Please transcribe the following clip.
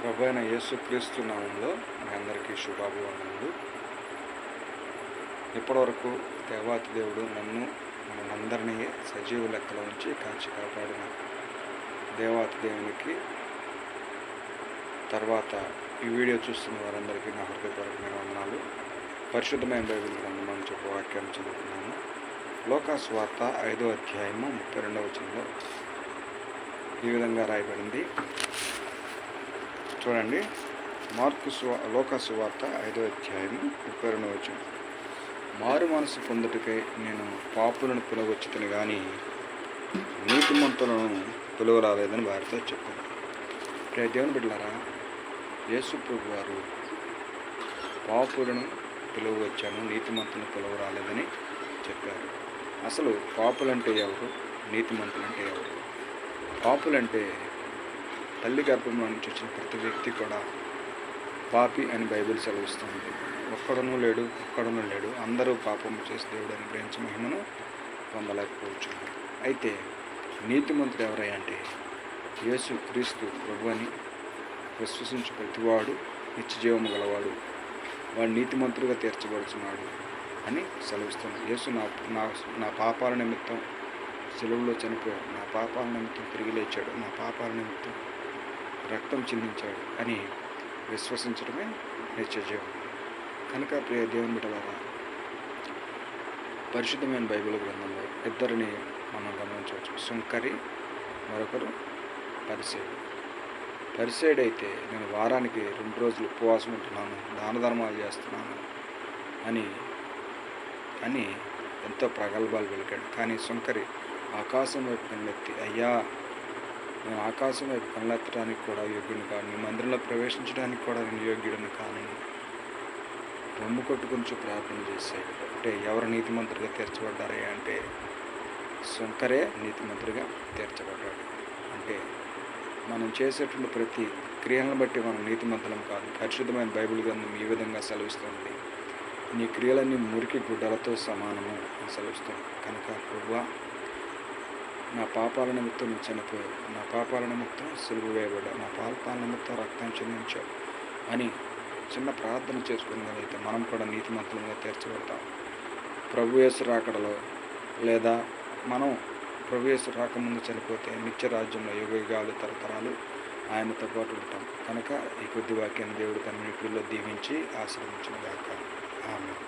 ప్రభువైన యేసుక్రీస్తు నామంలో మీ అందరికీ శుభాభివందనములు. ఇప్పటివరకు దేవాతి దేవుడు మనందరినీ సజీవ లెక్కలో ఉంచి కాచి కాపాడిన దేవాతి దేవునికి, తర్వాత ఈ వీడియో చూస్తున్న వారందరికీ నా హృదయపూర్వకమైన వందనాలు. పరిశుద్ధమైన బైబిల్ గ్రంథం అని చెప్పే వాక్యాన్ని చదువుతున్నాను. లోకాసు వార్త 5వ అధ్యాయము 32వ వచనంలో ఈ విధంగా రాయబడింది. చూడండి, లోకాసు వార్త 5వ అధ్యాయము 32వ వచనం. మారు మనసు పొందుటకై నేను పాపులను పిలవచ్చుతను కానీ నీతిమంతులను పిలువరాలేదని వారితో చెప్పాను. ప్రియ దేవుని బిడ్డలారా, యేసు ప్రభు వారు పాపులను పిలువవచ్చాను, నీతిమంతులను పిలువరాలేదని చెప్పారు. అసలు పాపులంటే ఎవరు, నీతిమంతులంటే ఎవరు? పాపులంటే తల్లి గర్భంలో నుంచి వచ్చిన ప్రతి వ్యక్తి కూడా పాపి అని బైబిల్ సెలవిస్తుంది. ఒక్కడనూ లేడు, అందరూ పాపము చేసి దేవుడు అనుగ్రహించి మహిమను పొందలేకపోవచ్చున్నారు. అయితే నీతిమంతుడు ఎవరయ్యా అంటే యేసు క్రీస్తు ప్రభు అని విశ్వసించు ప్రతివాడు నిత్యజీవము గలవాడు, వాడు నీతిమంతుడుగా తీర్చబడుచున్నాడు అని సెలవిస్తుంది. యేసు నా పాపాల నిమిత్తం సెలవులో చనిపోయాడు, నా పాపాల నిమిత్తం తిరిగి లేచాడు, నా పాపాల నిమిత్తం రక్తం చిందించాడు అని విశ్వసించడమే నిత్యజీవం. కనుక ప్రియ దేవుని బిడ్డలారా, పరిశుద్ధమైన బైబిల్ గ్రంథంలో ఇద్దరిని మనం గమనించవచ్చు. సుంకరి, మరొకరు పరిసేయుడు. పరిసేయుడు అయితే నేను వారానికి 2 రోజులు ఉపవాసం ఉంటున్నాను, దాన ధర్మాలు చేస్తున్నాను అని ఎంతో ప్రగల్భాలు వెలికాడు. కానీ సుంకరి ఆకాశం వైపు కన్నెత్తి, అయ్యా నేను ఆకాశం వైపు కళ్ళెత్తడానికి కూడా యోగ్యుని కాను, నీ మందిరంలో ప్రవేశించడానికి కూడా నేను యోగ్యుడిని కానని రొమ్ము కొట్టుకొని ప్రార్థన చేశాడు. అంటే ఎవరు నీతిమంతుడిగా తీర్చబడ్డారే అంటే సుంకరే నీతిమంతుడిగా తీర్చబడ్డాడు. అంటే మనం చేసేటువంటి ప్రతి క్రియలను బట్టి మనం నీతిమంతులం కాదు. పరిశుద్ధమైన బైబిల్ గ్రంథం ఈ విధంగా సెలవిస్తుంది, నీ క్రియలన్నీ మురికి గుడ్డలతో సమానము అని సెలవిస్తుంది. కనుక ప్రభువా, నా పాపాల నిమిత్తం నువ్వు చనిపోయావు, నా పాపాల నిమిత్తం సిలువ వేయబడ్డావు, నా పాపాల నిమిత్తం రక్తం చెందించావు అని చిన్న ప్రార్థన చేసుకున్నట్లయితే మనం కూడా నీతిమంతులుగా తీర్చబడతాం. ప్రభు యేసు రాకడలో, లేదా మనం ప్రభు యేసు రాకముందు చనిపోతే నిత్య రాజ్యంలో యుగాలు తరతరాలు ఆయనతో పాటు ఉంటాం. కనుక ఈ కొద్ది వాక్యాన్ని దేవుడు తన మీటిలో దీవించి ఆశీర్వదించుగాక. ఆమేన్.